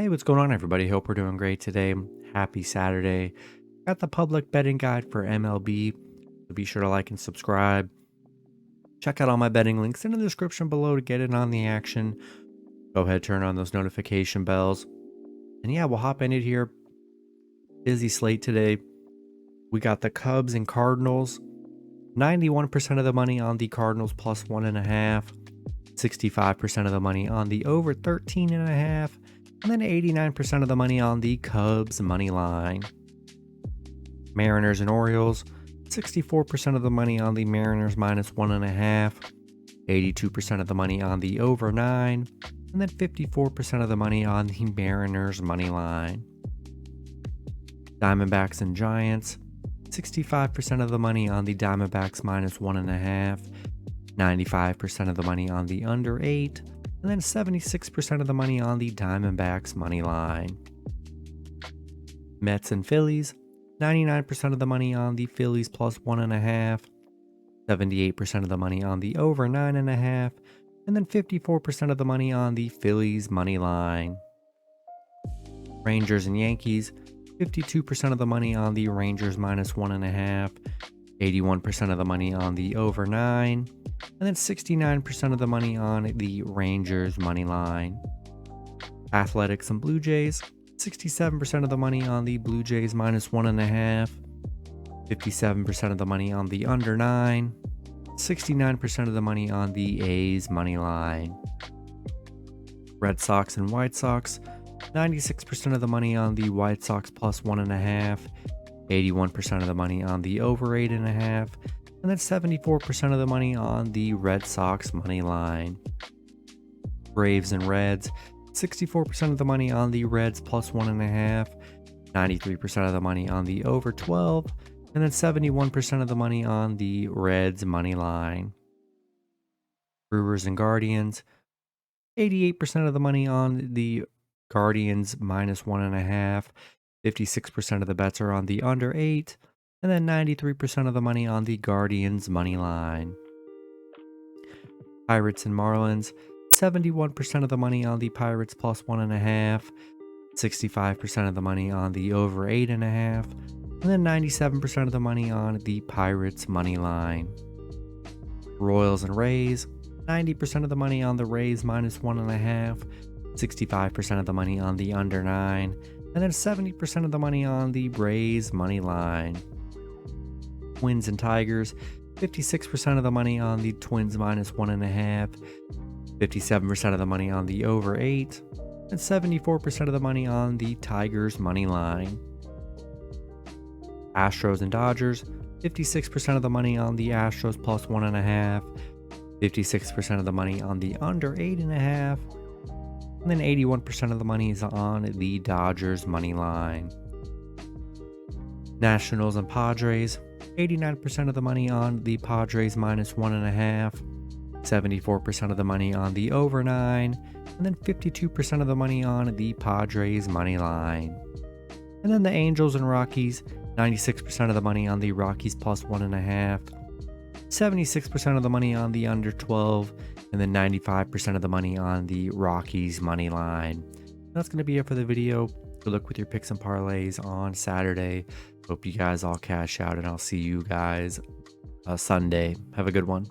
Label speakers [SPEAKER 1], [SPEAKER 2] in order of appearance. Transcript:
[SPEAKER 1] Hey, what's going on, everybody? Hope we're doing great today. Happy Saturday. Got the public betting guide for MLB. So be sure to like and subscribe. Check out all my betting links in the description below to get in on the action. Go ahead, turn on those notification bells. And yeah, we'll hop in it here. Busy slate today. We got the Cubs and Cardinals. 91% of the money on the Cardinals plus 1.5. 65% of the money on the over 13.5. And then 89% of the money on the Cubs money line. Mariners and Orioles, 64% of the money on the Mariners minus 1.5, 82% of the money on the over 9, and then 54% of the money on the Mariners money line. Diamondbacks and Giants, 65% of the money on the Diamondbacks minus 1.5, 95% of the money on the under 8, and then 76% of the money on the Diamondbacks money line. Mets and Phillies, 99% of the money on the Phillies plus 1.5, 78% of the money on the over 9.5, and then 54% of the money on the Phillies money line. Rangers and Yankees, 52% of the money on the Rangers minus 1.5, 81% of the money on the over 9, and then 69% of the money on the Rangers money line. Athletics and Blue Jays, 67% of the money on the Blue Jays minus 1.5, 57% of the money on the under 9, 69% of the money on the A's money line. Red Sox and White Sox, 96% of the money on the White Sox plus 1.5, 81% of the money on the over 8.5, and then 74% of the money on the Red Sox money line. Braves and Reds, 64% of the money on the Reds plus 1.5, 93% of the money on the over 12, and then 71% of the money on the Reds money line. Brewers and Guardians, 88% of the money on the Guardians minus 1.5, 56% of the bets are on the under 8, and then 93% of the money on the Guardians money line. Pirates and Marlins, 71% of the money on the Pirates plus 1.5, 65% of the money on the over 8.5, and then 97% of the money on the Pirates money line. Royals and Rays, 90% of the money on the Rays minus 1.5, 65% of the money on the under 9, and then 70% of the money on the Rays money line. Twins and Tigers, 56% of the money on the Twins minus 1.5, 57% of the money on the over 8, and 74% of the money on the Tigers money line. Astros and Dodgers, 56% of the money on the Astros plus 1.5, 56% of the money on the under 8.5, and then 81% of the money is on the Dodgers money line. Nationals and Padres, 89% of the money on the Padres minus 1.5, 74% of the money on the over 9, and then 52% of the money on the Padres money line. And then the Angels and Rockies, 96% of the money on the Rockies plus 1.5, 76% of the money on the under 12, and then 95% of the money on the Rockies money line. That's going to be it for the video. Good luck with your picks and parlays on Saturday. Hope you guys all cash out, and I'll see you guys Sunday. Have a good one.